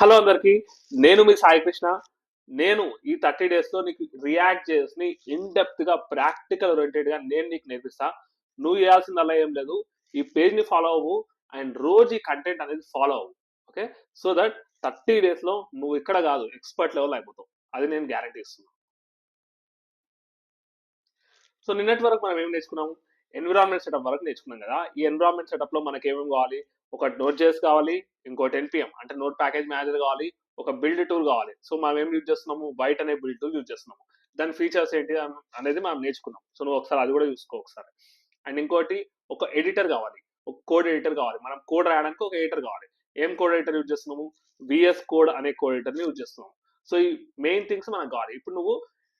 Hello అందరికి, నేను మీ సాయి కృష్ణ. నేను ఈ 30 డేస్ లో నీకు రియాక్ట్ చేసి ఇన్ డెప్త్ గా ప్రాక్టికల్ ఓరియంటెడ్ గా నేను నీకు నేర్పిస్తా. నువ్వు చేయాల్సిందల్లా ఏం లేదు, ఈ పేజ్ ని ఫాలో అవ్వు అండ్ రోజు ఈ కంటెంట్ అనేది ఫాలో అవ్వు. ఓకే, సో దట్ 30 డేస్ లో నువ్వు ఇక్కడ కాదు ఎక్స్పర్ట్ లెవెల్ అయిపోతావు. అది నేను గ్యారంటీ ఇస్తున్నాను. సో నిన్నటి వరకు మనం ఏం నేర్చుకున్నాము? ఎన్విరాన్మెంట్ సెటప్ వరకు నేర్చుకున్నాం కదా. ఈ ఎన్విరాన్మెంట్ సెటప్ లో మనకి ఏమేమి కావాలి? ఒకటి నోట్ జేఎస్ కావాలి, ఇంకోటి ఎన్పిఎం అంటే నోట్ ప్యాకేజ్ మేనేజర్ కావాలి, ఒక బిల్డ్ టూల్ కావాలి. సో మనం ఏం యూజ్ చేస్తున్నాము? వైట్ అనే బిల్డ్ టూల్ యూజ్ చేస్తున్నాము. దాని ఫీచర్స్ ఏంటి అనేది మనం నేర్చుకున్నాం. సో నువ్వు ఒకసారి అది కూడా చూసుకో ఒకసారి. అండ్ ఇంకోటి ఒక ఎడిటర్ కావాలి, ఒక కోడ్ ఎడిటర్ కావాలి. మనం కోడ్ రాయడానికి ఒక ఎడిటర్ కావాలి. ఏం కోడ్ ఎడిటర్ యూజ్ చేస్తున్నాము? విఎస్ కోడ్ అనే కోడ్ ఎడిటర్ ని యూజ్ చేస్తున్నాము. సో ఈ మెయిన్ థింగ్స్ మనకు కావాలి. ఇప్పుడు నువ్వు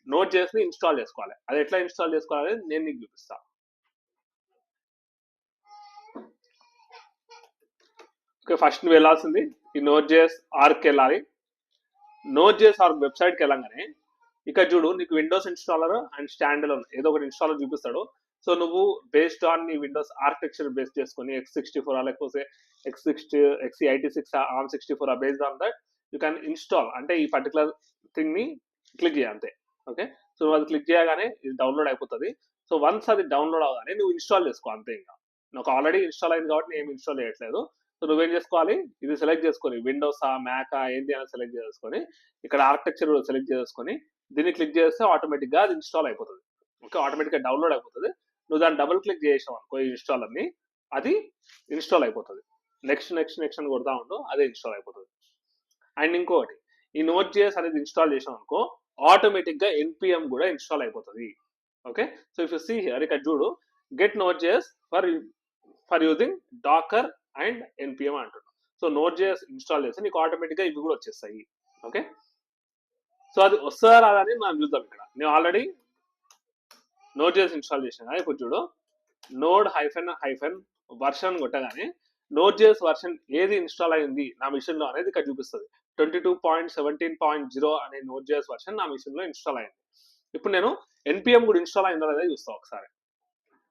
నోట్ జేఎస్ ని ఇన్స్టాల్ చేసుకోవాలి. అది ఎట్లా ఇన్స్టాల్ చేసుకోవాలి నేను నీకు చూపిస్తాను. ఓకే, ఫస్ట్ నువ్వు వెళ్ళాల్సింది ఈ నోట్ జేఎస్ ఆర్క్ వెళ్ళాలి. నోట్ జేఎస్ ఆర్క్ వెబ్సైట్కి వెళ్ళంగానే ఇక్కడ చూడు, నీకు Windows installer and stand alone ఏదో ఒకటి ఇన్స్టాలర్ చూపిస్తాడు. సో నువ్వు బేస్డ్ ఆన్ నీ విండోస్ ఆర్కిటెక్చర్ బేస్ చేసుకుని X64 లేకపోతే XC86 ARM64 based on that you can install. అంటే ఈ పర్టికులర్ థింగ్ ని క్లిక్ చేయ అంతే. ఓకే, సో నువ్వు అది క్లిక్ చేయగానే ఇది డౌన్లోడ్ అయిపోతుంది. సో వన్స్ అది డౌన్లోడ్ అవగానే నువ్వు ఇన్స్టాల్ చేసుకో అంతే. ఇంకా నాకు ఆల్రెడీ ఇన్స్టాల్ అయింది కాబట్టి నేను ఇన్స్టాల్ చేయట్లేదు. సో నువ్వేం చేసుకోవాలి? ఇది సెలెక్ట్ చేసుకొని విండోసా మ్యాకా ఏంటి అని సెలెక్ట్ చేసుకొని ఇక్కడ ఆర్కిటెక్చర్ సెలెక్ట్ చేసుకొని దీన్ని క్లిక్ చేస్తే ఆటోమేటిక్ గా అది ఇన్స్టాల్ అయిపోతుంది. ఓకే, ఆటోమేటిక్ గా డౌన్లోడ్ అయిపోతుంది. నువ్వు దాన్ని డబుల్ క్లిక్ చేసావు అనుకో ఈ ఇన్స్టాలర్ ని, అది ఇన్స్టాల్ అయిపోతుంది. నెక్స్ట్ నెక్స్ట్ నెక్స్ట్ అని కొడతా ఉండు, అదే ఇన్స్టాల్ అయిపోతుంది. అండ్ ఇంకోటి, ఈ నోట్ జేఎస్ అనేది ఇన్స్టాల్ చేసాం అనుకో ఆటోమేటిక్ గా ఎన్పిఎం కూడా ఇన్స్టాల్ అయిపోతుంది. Okay, so if you see here ఇక్కడ చూడు, get node JS for using docker and NPM అంటున్నాం. సో నోట్ జేఎస్ ఇన్స్టాల్ చేస్తే నీకు ఆటోమేటిక్ గా ఇవి కూడా వచ్చేస్తాయి. ఓకే, సో అది వస్తుందా రాదని మనం చూద్దాం. ఇక్కడ నేను ఆల్రెడీ నోట్ జేఎస్ ఇన్స్టాల్ చేసిన. ఇప్పుడు చూడు, నోడ్ హైఫెన్ వర్షన్ కొట్టగానే నోట్ జేఎస్ వర్షన్ ఏది ఇన్స్టాల్ అయింది నా మిషన్ లో అనేది ఇక్కడ చూపిస్తుంది. 22.17.0 అనే నోట్ జేఎస్ వర్షన్ నా మిషన్ లో ఇన్స్టాల్ అయింది. ఇప్పుడు నేను ఎన్పిఎం కూడా ఇన్స్టాల్ అయిందో లేదా చూస్తా ఒకసారి.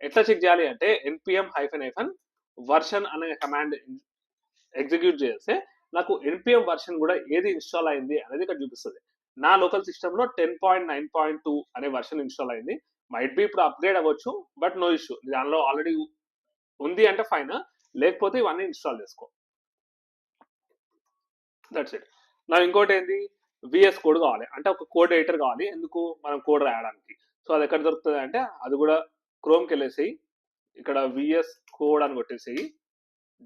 ఎట్లా చెక్ చేయాలి అంటే npm హైఫెన్ వర్షన్ అనే కమాండ్ ఎగ్జిక్యూట్ చేస్తే నాకు npm వర్షన్ కూడా ఏది ఇన్స్టాల్ అయింది అనేది ఇక్కడ చూపిస్తుంది. నా లోకల్ సిస్టమ్ లో 10.9.2 అనే వర్షన్ ఇన్స్టాల్ అయింది. మైట్ బి ఇప్పుడు అప్గ్రేడ్ అవ్వచ్చు, బట్ నో ఇష్యూ. దానిలో ఆల్రెడీ ఉంది అంటే ఫైన్, లేకపోతే ఇవన్నీ ఇన్స్టాల్ చేసుకో. That's it. నా ఇంకోటి ఏంది, విఎస్ కోడ్ కావాలి అంటే ఒక కోడ్ ఎడిటర్ కావాలి. ఎందుకు? మనం కోడ్ రాయడానికి. సో అది ఎక్కడ దొరుకుతుంది అంటే అది కూడా క్రోమ్కి వెళ్ళేసి ఇక్కడ విఎస్ కోడ్ అని కొట్టేసి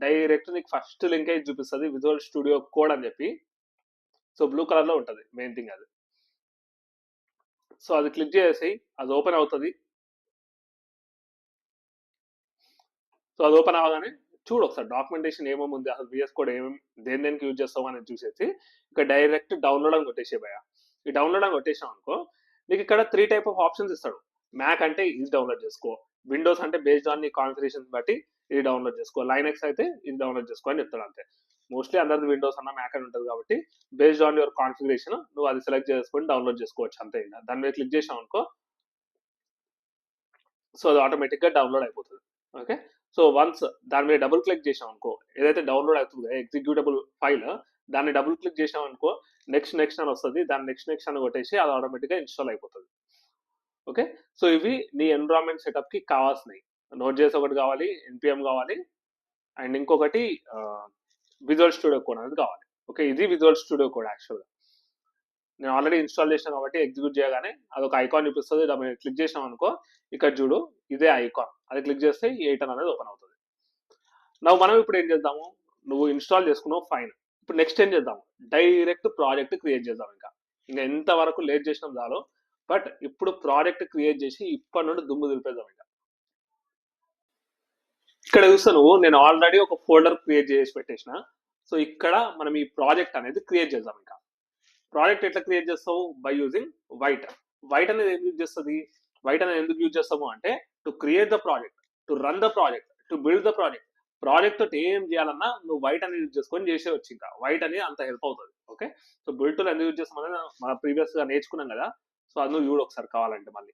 డైరెక్ట్ నీకు ఫస్ట్ లింక్ అయితే చూపిస్తుంది విజువల్ స్టూడియో కోడ్ అని చెప్పి. సో బ్లూ కలర్ లో ఉంటుంది మెయిన్ థింగ్ అది. సో అది క్లిక్ చేసి అది ఓపెన్ అవుతుంది. సో అది ఓపెన్ అవగానే చూడు ఒకసారి డాక్యుమెంటేషన్ ఏమేమి ఉంది, అసలు విఎస్ కోడ్ ఏమేమి దేనికి యూజ్ చేస్తాం అనేది చూసేసి ఇక్కడ డైరెక్ట్ డౌన్లోడ్ అని కొట్టేసే భయ. ఈ డౌన్లోడ్ అని కొట్టేసాం అనుకో నీకు ఇక్కడ 3 టైప్ ఆఫ్ ఆప్షన్స్ ఇస్తాడు. మ్యాక్ అంటే ఇది డౌన్లోడ్ చేసుకో, విండోస్ అంటే బేస్డ్ ఆన్ నీ కాన్ఫిగరేషన్ బట్టి ఇది డౌన్లోడ్ చేసుకో, లైనక్స్ అయితే ఇది డౌన్లోడ్ చేసుకో అని చెప్తాడు అంతే. మోస్ట్లీ అందరిది విండోస్ అన్న మ్యాక్ అని ఉంటుంది కాబట్టి బేస్డ్ ఆన్ యువర్ కాన్ఫిగరేషన్ నువ్వు అది సెలెక్ట్ చేసుకొని డౌన్లోడ్ చేసుకోవచ్చు అంతే. ఇంకా దాని మీద క్లిక్ చేసాం అనుకో సో అది ఆటోమేటిక్ గా డౌన్లోడ్ అయిపోతుంది. ఓకే, సో వన్స్ దాని మీద డబుల్ క్లిక్ చేసాం అనుకో ఏదైతే డౌన్లోడ్ అవుతుందో ఎగ్జిక్యూటబుల్ ఫైల్, దాన్ని డబుల్ క్లిక్ చేసాం అనుకో నెక్స్ట్ నెక్స్ట్ అని వస్తుంది. దాన్ని నెక్స్ట్ అని కొట్టేసి అది ఆటోమేటిక్ గా ఇన్స్టాల్ అయిపోతుంది. ఓకే, సో ఇవి నీ ఎన్విరాన్మెంట్ సెటప్ కి కావాల్సినవి. నోట్ జేఎస్ ఒకటి కావాలి, ఎన్పిఎం కావాలి, అండ్ ఇంకొకటి విజువల్ స్టూడియో కోడ్ అనేది కావాలి. ఓకే, ఇది విజువల్ స్టూడియో కోడ్ యాక్చువల్గా నేను ఆల్రెడీ ఇన్స్టాల్ చేసాను కాబట్టి ఎగ్జిక్యూట్ చేయగానే అది ఒక ఐకాన్ చూపిస్తుంది. దాన్ని క్లిక్ చేసాం అనుకో ఇక్కడ చూడు ఇదే ఐకాన్, అది క్లిక్ చేస్తే 8 అనేది ఓపెన్ అవుతుంది. మనం ఇప్పుడు ఏం చేద్దాము, నువ్వు ఇన్స్టాల్ చేసుకున్నావు ఫైన్. ఇప్పుడు నెక్స్ట్ ఏం చేద్దాం, డైరెక్ట్ ప్రాజెక్ట్ క్రియేట్ చేద్దాం. ఇంకా ఎంతవరకు లేట్ చేసినాం చాలు, బట్ ఇప్పుడు ప్రాజెక్ట్ క్రియేట్ చేసి ఇప్పటి నుండి దుమ్ము దులిపేద్దాం. ఇంకా ఇక్కడ చూస్తే నువ్వు నేను ఆల్రెడీ ఒక ఫోల్డర్ క్రియేట్ చేసి పెట్టేసిన. సో ఇక్కడ మనం ఈ ప్రాజెక్ట్ అనేది క్రియేట్ చేద్దాం. ఇంకా ప్రాజెక్ట్ ఎట్లా క్రియేట్ చేస్తావు? By using white. వైట్ అనేది ఏం యూజ్ చేస్తుంది? వైట్ అనేది ఎందుకు యూజ్ చేస్తాము అంటే to create the project, to run the project, to build the project. Project తోటి ఏం చేయాలన్నా నువ్వు వైట్ అనేది యూజ్ చేసుకొని చేసేవచ్చు. ఇంకా వైట్ అనేది అంత హెల్ప్ అవుతుంది. ఓకే, సో బిల్డ్ టూల్ ఎందుకు యూజ్ చేస్తామని మనం ప్రీవియస్ గా నేర్చుకున్నాం కదా. సో అది నువ్వు చూడు ఒకసారి కావాలంటే మళ్ళీ.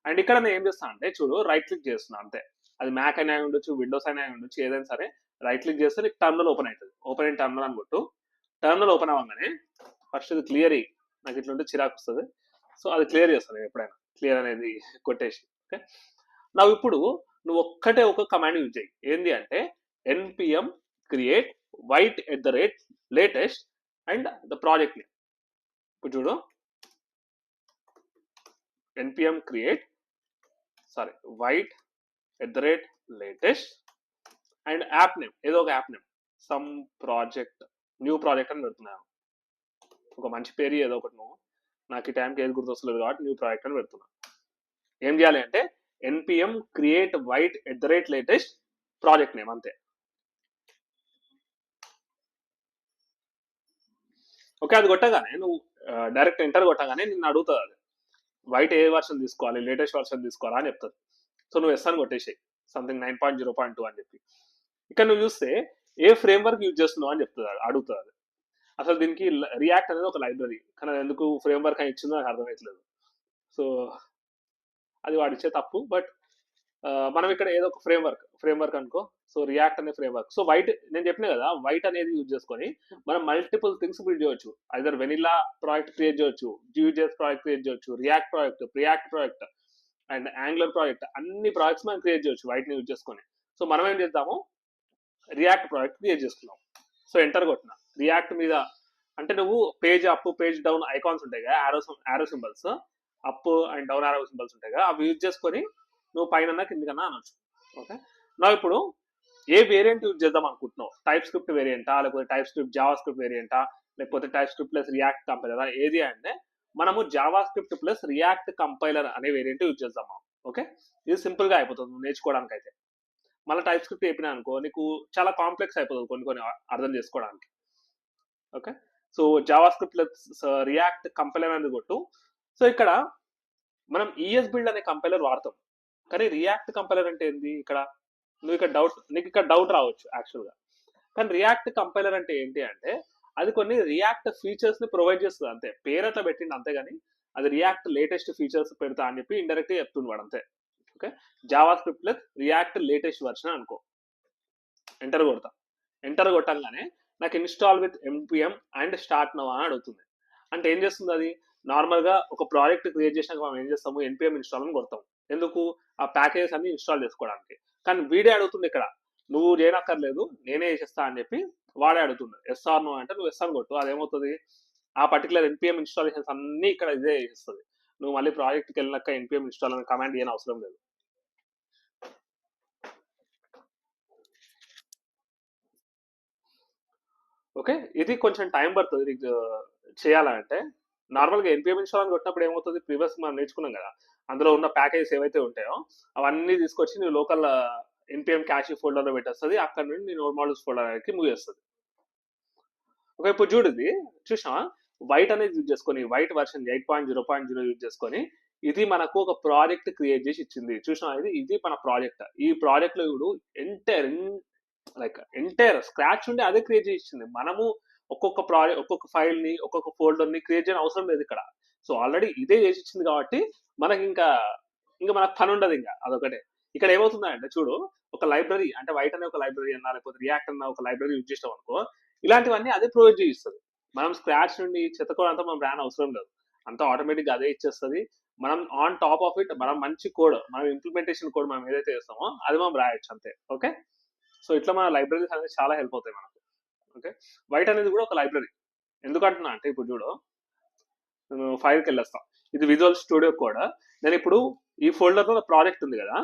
అండ్ ఇక్కడ నేను ఏం చేస్తాను అంటే చూడు రైట్ క్లిక్ చేస్తున్నా అంతే. అది మ్యాక్ అయినా ఉండొచ్చు, విండోస్ అయినా ఉండొచ్చు, ఏదైనా సరే రైట్ క్లిక్ చేస్తే నీకు టర్మినల్ ఓపెన్ అవుతుంది. ఓపెన్ ఇన్ టర్మినల్ అని కొట్టు. టర్మినల్ ఓపెన్ అవ్వగానే ఫస్ట్ ఇది క్లియర్ నాకు ఇట్లా ఉంటే చిరాకు వస్తుంది. సో అది క్లియర్ చేస్తాను ఎప్పుడైనా, క్లియర్ అనేది కొట్టేసి. ఓకే, నా ఇప్పుడు నువ్వు ఒక్కటే ఒక కమాండ్ యూజ్ చేయి. ఏంది అంటే npm create white at the rate latest and the project name. ఇప్పుడు చూడు, npm create white at the rate latest and app name, ఏదో ఒక app name, some project, new project అని పెడుతున్నాను. ఒక మంచి పేరు ఏదో ఒకటి, నువ్వు నాకు ఈ టైంకి ఏది గుర్తొస్తలేదు కాబట్టి న్యూ ప్రాజెక్ట్ అని పెడుతున్నా. ఏం చేయాలి అంటే npm create white at the rate latest project name, అంతే. ఓకే, అది కొట్టగానే నువ్వు డైరెక్ట్ ఎంటర్ కొట్టగానే నిన్ను అడుగుతుంది అది వైట్ ఏ వర్షన్ తీసుకోవాలి, లేటెస్ట్ వర్షన్ తీసుకోవాలా అని చెప్తుంది. సో నువ్వు ఎస్ అని కొట్టేసాయి, సంథింగ్ 9.0.2 అని చెప్పి. ఇక్కడ నువ్వు చూస్తే ఏ ఫ్రేమ్ వర్క్ యూజ్ చేస్తున్నావు అని చెప్తుంది, అడుగుతుంది అది. అసలు దీనికి రియాక్ట్ అనేది ఒక లైబ్రరీ, కానీ అది ఎందుకు ఫ్రేమ్ వర్క్ అని ఇచ్చిందో నాకు అర్థమవుతలేదు. సో అది వాడిచ్చే తప్పు. బట్ మనం ఇక్కడ ఏదో ఒక ఫ్రేమ్ వర్క్ అనుకో. సో రియాక్ట్ అనే ఫ్రేమ్ వర్క్. సో వైట్ నేను చెప్పిన కదా, వైట్ అనేది యూజ్ చేసుకొని మనం మల్టిపుల్ థింగ్స్ బిల్డ్ చేయొచ్చు. ఐదర్ వెనిలా ప్రాజెక్ట్ క్రియేట్ చేయొచ్చు, Vue.js ప్రాజెక్ట్ క్రియేట్ చేయొచ్చు, React project, Preact project and Angular project, అన్ని ప్రాజెక్ట్స్ మనం క్రియేట్ చేయొచ్చు వైట్ ని యూజ్ చేసుకొని. సో మనం ఏం చేద్దాము, రియాక్ట్ ప్రాజెక్ట్ క్రియేట్ చేసుకున్నాం. సో ఎంటర్ కొట్టిన రియాక్ట్ మీద, అంటే నువ్వు page up page down icons ఉంటాయి కదా, ఆరో సింబల్స్, అప్ అండ్ డౌన్ ఆరో సింబల్స్ ఉంటాయి కదా, అవి యూజ్ చేసుకొని నువ్వు పైన కిందికన్నా అనొచ్చు. ఓకే, నా ఇప్పుడు ఏ వేరియంట్ యూజ్ చేద్దాం అనుకుంటున్నావు, టైప్ స్క్రిప్ట్ వేరియంటా, లేకపోతే టైప్ స్క్రిప్ట్ జావా స్క్రిప్ట్ వేరియంటా, లేకపోతే type script plus react compiler, ఏది అంటే మనము Java script plus react compiler అనే వేరియంట్ యూజ్ చేద్దాం. ఓకే, ఇది సింపుల్ గా అయిపోతుంది నువ్వు నేర్చుకోవడానికి. అయితే మళ్ళీ టైప్ స్క్రిప్ట్ చెప్పినా అనుకో నీకు చాలా కాంప్లెక్స్ అయిపోతుంది కొన్ని అర్థం చేసుకోవడానికి. Okay, so Java script plus react compiler అనేది కొట్టు. సో ఇక్కడ మనం ఈఎస్ బిల్డ్ అనే కంపైలర్ వాడతాం, కానీ రియాక్ట్ కంపైలర్ అంటే ఏంది, ఇక్కడ నీకు ఇక్కడ డౌట్ రావచ్చు యాక్చువల్గా. కానీ రియాక్ట్ కంపైలర్ అంటే ఏంటి అంటే అది కొన్ని రియాక్ట్ ఫీచర్స్ ని ప్రొవైడ్ చేస్తుంది అంతే, పేరు అట్లా పెట్టింది అంతేగాని అది రియాక్ట్ లేటెస్ట్ ఫీచర్స్ పెడతా అని చెప్పి ఇండైరెక్ట్ గా చెప్తున్నాడు అంతే. Okay, Java script plus react latest version అనుకో. ఎంటర్ కొడతా, ఎంటర్ కొట్టంగానే నాకు install with npm and start now అని అడుగుతుంది. అంటే ఏం చేస్తుంది అది, నార్మల్ గా ఒక ప్రాజెక్ట్ క్రియేట్ చేసినాక మనం ఏం చేస్తాము, npm ఇన్స్టాల్ అని కొడతాం. ఎందుకు, ఆ ప్యాకేజెస్ అన్ని ఇన్స్టాల్ చేసుకోవడానికి. కానీ వీడే అడుగుతుంది ఇక్కడ, నువ్వు చేయనక్కర్లేదు నేనే చేసేస్తా అని చెప్పి వాడే అడుగుతుంది. ఎస్ఆర్ నో అంటే నువ్వు ఎస్ఆర్ కొట్టు, అదేమవుతుంది ఆ పర్టికులర్ npm ఇన్స్టాలేషన్స్ అన్ని ఇక్కడ ఇదే చేస్తుంది. నువ్వు మళ్ళీ ప్రాజెక్ట్కి వెళ్ళినాక npm ఇన్స్టాల్ అనే కమాండ్ ఏం అవసరం లేదు. ఓకే, ఇది కొంచెం టైం పడుతుంది నీకు చేయాలంటే. నార్మల్గా npm ఇన్స్టాల్ అని కొట్టినప్పుడు ఏమవుతుంది, ప్రీవియస్ మనం నేర్చుకున్నాం కదా, అందులో ఉన్న ప్యాకేజెస్ ఏవైతే ఉంటాయో అవన్నీ తీసుకొచ్చి నీ లోకల్ npm క్యాష్ ఫోల్డర్లో పెట్టేస్తుంది. అక్కడ నుండి నీ నోడ్ మోడల్స్ ఫోల్డర్కి మూవ్ చేస్తుంది. ఓకే, ఇప్పుడు చూడు ఇది చూసినా వైట్ అనేది యూజ్ చేసుకొని, వైట్ వర్షన్ 8.0.0 యూజ్ చేసుకొని ఇది మనకు ఒక ప్రాజెక్ట్ క్రియేట్ చేసి ఇచ్చింది. చూసినా ఇది మన ప్రాజెక్ట్. ఈ ప్రాజెక్ట్ లో ఇప్పుడు ఎంటైర్ స్క్రాచ్ నుండి అదే క్రియేట్ చేసి ఇచ్చింది. మనము ఒక్కొక్క ఫైల్ ని ఒక్కొక్క ఫోల్డర్ ని క్రియేట్ చేయడం అవసరం లేదు ఇక్కడ. సో ఆల్రెడీ ఇదే చేసి ఇచ్చింది కాబట్టి మనకి ఇంకా మనకు పని ఉండదు. ఇంకా అదొకటే. ఇక్కడ ఏమవుతుందంటే చూడు, ఒక లైబ్రరీ అంటే వైట్ అనే ఒక లైబ్రరీ అన్నా, లేకపోతే రియాక్ట్ అన్న ఒక లైబ్రరీ యూజ్ చేసాం అనుకో, ఇలాంటివన్నీ అదే ప్రొవైడ్ చేయిస్తుంది. మనం స్క్రాచ్ నుండి చెత్తకోవడంతో మనం రాని అవసరం లేదు, అంతా ఆటోమేటిక్ అదే ఇచ్చేస్తుంది. మనం ఆన్ టాప్ ఆఫ్ ఇట్ మనం మంచి కోడ్, మనం ఇంప్లిమెంటేషన్ కోడ్ మనం ఏదైతే చేస్తామో అది మనం రాయొచ్చు అంతే. ఓకే, సో ఇట్లా మన లైబ్రరీస్ అనేది చాలా హెల్ప్ అవుతాయి మనకు. ఓకే, వైట్ అనేది కూడా ఒక లైబ్రరీ. ఎందుకంటున్నా అంటే ఇప్పుడు చూడు, నేను ఫైల్కి వెళ్ళేస్తాం, ఇది విజువల్ స్టూడియో కోడ్. నేను ఇప్పుడు ఈ ఫోల్డర్ లో ప్రాజెక్ట్ ఉంది కదా,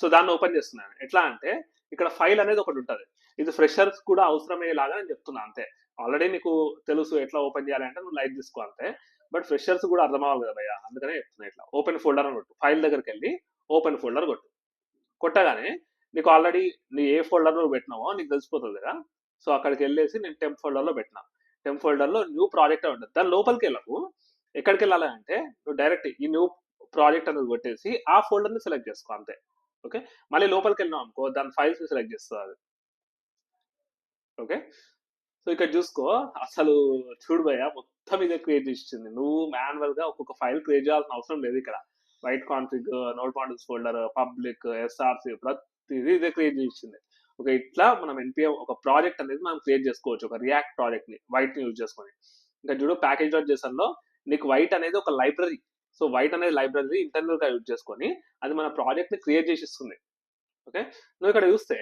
సో దాన్ని ఓపెన్ చేస్తున్నాను. ఎట్లా అంటే ఇక్కడ ఫైల్ అనేది ఒకటి ఉంటుంది, ఇది ఫ్రెషర్స్ కూడా అవసరమయ్యేలాగా నేను చెప్తున్నా అంతే. ఆల్రెడీ నీకు తెలుసు ఎట్లా ఓపెన్ చేయాలి అంటే నువ్వు లైట్ తీసుకో అంతే. బట్ ఫ్రెషర్స్ కూడా అర్థం అవ్వాలి కదా భయ్య, అందుకనే చెప్తున్నా. ఇట్లా ఓపెన్ ఫోల్డర్ అని కొట్టు, ఫైల్ దగ్గరికి వెళ్ళి ఓపెన్ ఫోల్డర్ కొట్టు. కొట్టగానే నీకు ఆల్రెడీ నీ ఏ ఫోల్డర్ లో పెట్టినావో నీకు తెలిసిపోతుంది కదా. సో అక్కడికి వెళ్ళేసి నేను టెంప్ ఫోల్డర్ లో పెట్టినా. టెంప్ ఫోల్డర్ లో న్యూ ప్రాజెక్ట్ ఉంటుంది, దాని లోపలికి వెళ్ళకు. ఎక్కడికి వెళ్ళాలి అంటే నువ్వు డైరెక్ట్ ఈ న్యూ ప్రాజెక్ట్ అనేది కొట్టేసి ఆ ఫోల్డర్ ని సెలెక్ట్ చేసుకో అంతే. ఓకే, మళ్ళీ లోపలికి వెళ్ళినాం అనుకో, దాని ఫైల్స్ ని సెలెక్ట్ చేస్తుంది అది. ఓకే, సో ఇక్కడ చూసుకో, అసలు చూడు భయ్య, మొత్తం ఇదే క్రియేట్ చేసింది. నువ్వు మాన్యువల్ గా ఒక్కొక్క ఫైల్ క్రియేట్ చేయాల్సిన అవసరం లేదు. ఇక్కడ white config, node models folder, public, SRC, ప్రతిదీ ఇదే క్రియేట్ చేసింది. ఓకే, ఇట్లా మనం ఎన్పిఎం ఒక ప్రాజెక్ట్ అనేది మనం క్రియేట్ చేసుకోవచ్చు, ఒక రియాక్ట్ ప్రాజెక్ట్ ని వైట్ ని యూజ్ చేసుకొని. ఇంకా చూడు ప్యాకేజ్ డాట్ జేసన్ లో నీకు వైట్ అనేది ఒక లైబ్రరీ. సో వైట్ అనేది లైబ్రరీ ఇంటర్నల్ గా యూజ్ చేసుకొని అది మన ప్రాజెక్ట్ ని క్రియేట్ చేసి ఇస్తుంది. ఓకే, నువ్వు ఇక్కడ చూస్తే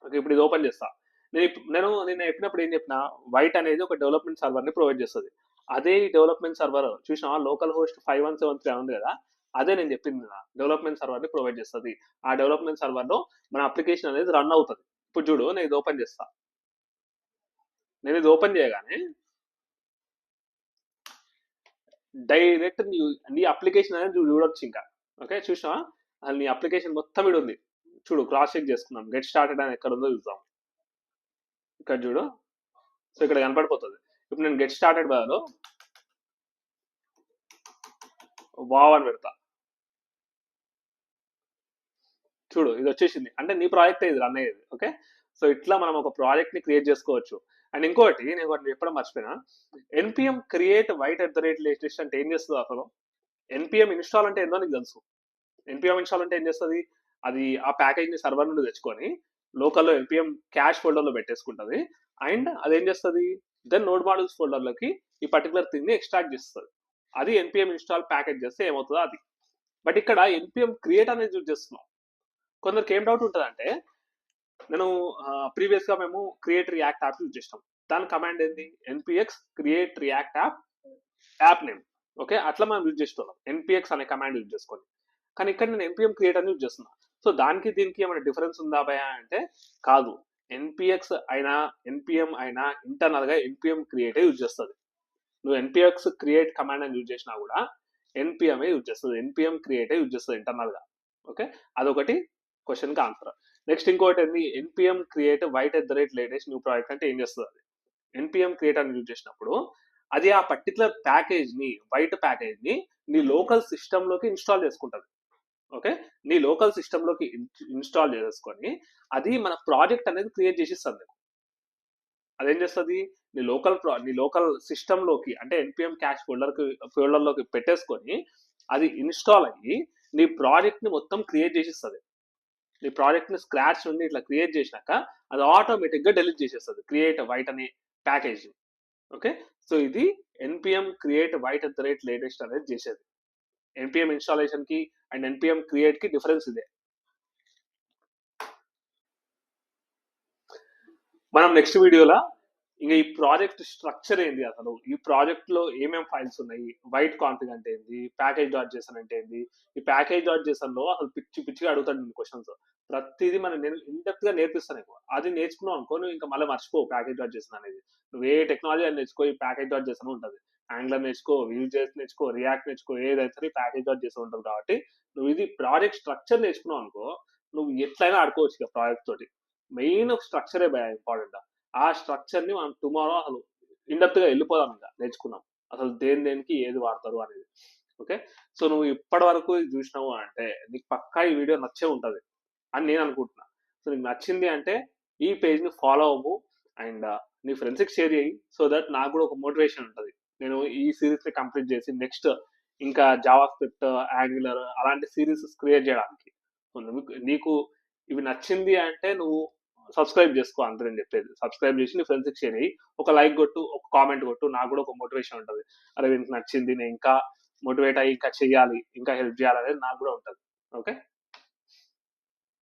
ఓకే, ఇప్పుడు ఇది ఓపెన్ చేస్తా. నేను చెప్పినప్పుడు ఏం చెప్పిన, వైట్ అనేది ఒక డెవలప్మెంట్ సర్వర్ ని ప్రొవైడ్ చేస్తుంది. అదే డెవలప్మెంట్ సర్వర్ చూసినా లోకల్ హోస్ట్ 5173 ఉంది కదా, అదే నేను చెప్పింది డెవలప్మెంట్ సర్వర్ ని ప్రొవైడ్ చేస్తుంది. ఆ డెవలప్మెంట్ సర్వర్ లో మన అప్లికేషన్ అనేది రన్ అవుతుంది. ఇప్పుడు చూడు నేను ఇది ఓపెన్ చేస్తా. నేను ఇది ఓపెన్ చేయగానే డైరెక్ట్ నీ అప్లికేషన్ అనేది చూడొచ్చు ఇంకా. ఓకే, చూసినా అసలు నీ అప్లికేషన్ మొత్తం ఇక్కడ ఉంది. చూడు క్రాస్ చెక్ చేసుకుందాం, గెట్ స్టార్టెడ్ అని ఎక్కడ ఉందో చూద్దాం. ఇక్కడ చూడు, సో ఇక్కడ కనపడిపోతుంది. ఇప్పుడు నేను గెట్ స్టార్టెడ్ బదులు వావ్ అని పెడతా. చూడు ఇది వచ్చేసింది, అంటే నీ ప్రాజెక్ట్ ఇది రన్ అయ్యేది. ఓకే, సో ఇట్లా మనం ఒక ప్రాజెక్ట్ ని క్రియేట్ చేసుకోవచ్చు. అండ్ ఇంకోటి నేను ఒకటి చెప్పడం మర్చిపోయినా, ఎన్పిఎం క్రియేట్ వైట్ @latest అంటే ఏం చేస్తుంది అసలు? ఎన్పిఎం ఇన్స్టాల్ అంటే ఏందో నీకు తెలుసు. ఎన్పిఎం ఇన్స్టాల్ అంటే ఏం చేస్తుంది, అది ఆ ప్యాకేజ్ ని సర్వర్ నుండి తెచ్చుకొని లోకల్లో ఎన్పిఎం క్యాష్ ఫోల్డర్ లో పెట్టేసుకుంటుంది. అండ్ అదేం చేస్తుంది, దెన్ నోడ్ మాడ్యూల్స్ ఫోల్డర్ లోకి ఈ పర్టికులర్ థింగ్ ని ఎక్స్ట్రాక్ట్ చేస్తుంది. అది ఎన్పిఎం ఇన్స్టాల్ ప్యాకేజ్ చేస్తే ఏమవుతుందో అది. బట్ ఇక్కడ ఎన్పిఎం క్రియేట్ అనేది యూజ్ చేస్తున్నాం. కొందరికి ఏం డౌట్ ఉంటుంది అంటే, నేను ప్రీవియస్ గా మేము క్రియేట్ రియాక్ట్ యాప్ యూజ్ చేస్తాం. దాని కమాండ్ ఏంది, NPX create react app name. Okay, అట్లా మనం యూజ్ చేస్తున్నాం ఎన్పిఎక్స్ అనే కమాండ్ యూజ్ చేసుకొని. కానీ ఇక్కడ నేను ఎన్పిఎం క్రియేట్ అని యూజ్ చేస్తున్నా. సో దానికి దీనికి ఏమైనా డిఫరెన్స్ ఉందా భయ అంటే కాదు. ఎన్పిఎక్స్ అయినా ఎన్పిఎం అయినా ఇంటర్నల్ గా ఎన్పిఎం క్రియేటే యూజ్ చేస్తుంది. నువ్వు ఎన్పిఎక్స్ క్రియేట్ కమాండ్ అని యూజ్ చేసినా కూడా ఎన్పిఎం యూజ్ చేస్తుంది, ఎన్పిఎం క్రియేటే యూజ్ చేస్తుంది ఇంటర్నల్ గా. ఓకే, అదొకటి క్వశ్చన్ కి ఆన్సర్. నెక్స్ట్ ఇంకోటి ఏంది, NPM create white @latest new project అంటే ఏం చేస్తుంది అది? ఎన్పిఎం క్రియేట్ అని యూజ్ చేసినప్పుడు అది ఆ పర్టికులర్ ప్యాకేజ్ ని, వైట్ ప్యాకేజ్ ని నీ లోకల్ సిస్టమ్ లోకి ఇన్స్టాల్ చేసుకుంటుంది. ఓకే, నీ లోకల్ సిస్టమ్ లోకి ఇన్స్టాల్ చేసుకొని అది మన ప్రాజెక్ట్ అనేది క్రియేట్ చేసి ఇస్తుంది. అదేం చేస్తుంది, నీ లోకల్ సిస్టమ్ లోకి అంటే ఎన్పిఎం క్యాష్ ఫోల్డర్ లోకి పెట్టేసుకొని అది ఇన్స్టాల్ అయ్యి నీ ప్రాజెక్ట్ ని మొత్తం క్రియేట్ చేసి ఇస్తుంది. నీ ప్రాజెక్ట్ ని స్క్రాచ్ నుండి ఇట్లా క్రియేట్ చేసినాక అది ఆటోమేటిక్ గా డెలీట్ చేసేస్తుంది క్రియేట్ వైట్ అనే ప్యాకేజ్. ఓకే, సో ఇది ఎన్పిఎం క్రియేట్ వైట్ @latest అనేది చేసేది. ఎన్పిఎం ఇన్స్టాలేషన్ కి అండ్ ఎన్పిఎం క్రియేట్ కి డిఫరెన్స్ ఇదే. మనం నెక్స్ట్ వీడియోలో ఇంకా ఈ ప్రాజెక్ట్ స్ట్రక్చర్ ఏంది, అసలు ఈ ప్రాజెక్ట్ లో ఏమేమి ఫైల్స్ ఉన్నాయి, వైట్ కాన్ఫిగ్ అంటే ఏంది, ప్యాకేజ్ డాట్ జేసన్ అంటే ఏంది, ఈ ప్యాకేజ్ డాట్ జేసన్ లో అసలు పిచ్చిగా అడుగుతాడు నేను క్వశ్చన్స్. ప్రతిదీ మనం నేను ఇన్డెప్త్ గా నేర్పిస్తాను ఎక్కువ. అది నేర్చుకున్నావు అనుకో నువ్వు ఇంకా మళ్ళీ మర్చిపో ప్యాకేజ్ డాట్ జేసన్ అనేది. నువ్వు ఏ టెక్నాలజీ అని నేర్చుకో, ఈ ప్యాకేజ్ డాట్ జేసన్ ఉంటుంది. యాంగ్లర్ నేర్చుకో, Vue.js నేర్చుకో, రియాక్ట్ నేర్చుకో, ఏదైతే సరే ప్యాకేజ్ డాట్ జేసన్ ఉంటుంది. కాబట్టి నువ్వు ఇది ప్రాజెక్ట్ స్ట్రక్చర్ నేర్చుకున్నావు అనుకో, నువ్వు ఎట్లయినా ఆడుకోవచ్చు ఇక ప్రాజెక్ట్ తోటి. మెయిన్ స్ట్రక్చరే ఇంపార్టెంట్. ఆ స్ట్రక్చర్ ని మనం టుమారో అసలు ఇన్డెప్త్ గా వెళ్ళిపోదాం, ఇంకా నేర్చుకుందాం అసలు దేనికి ఏది వాడతారు అనేది. ఓకే, సో నువ్వు ఇప్పటి వరకు ఇది చూసినావు అంటే నీకు పక్కా ఈ వీడియో నచ్చే ఉంటది అని నేను అనుకుంటున్నా. సో నీకు నచ్చింది అంటే ఈ పేజ్ ని ఫాలో అవ్వు అండ్ నీ ఫ్రెండ్స్ కి షేర్ చేయి. సో దట్ నాకు కూడా ఒక మోటివేషన్ ఉంటుంది, నేను ఈ సిరీస్ ని కంప్లీట్ చేసి నెక్స్ట్ ఇంకా జావా స్క్రిప్ట్, యాంగులర్ అలాంటి సిరీస్ క్రియేట్ చేయడానికి. నీకు ఇవి నచ్చింది అంటే నువ్వు సబ్స్క్రైబ్ చేసుకో, అంతే నేను చెప్పేది. సబ్స్క్రైబ్ చేసి నీ ఫ్రెండ్స్కి షేర్ అయ్యి ఒక లైక్ కొట్టు, ఒక కామెంట్ కొట్టు, నాకు కూడా ఒక మోటివేషన్ ఉంటుంది. అరే వీనికి నచ్చింది, నేను ఇంకా మోటివేట్ అయ్యి ఇంకా చెయ్యాలి, ఇంకా హెల్ప్ చేయాలి అనేది నాకు కూడా ఉంటుంది. ఓకే.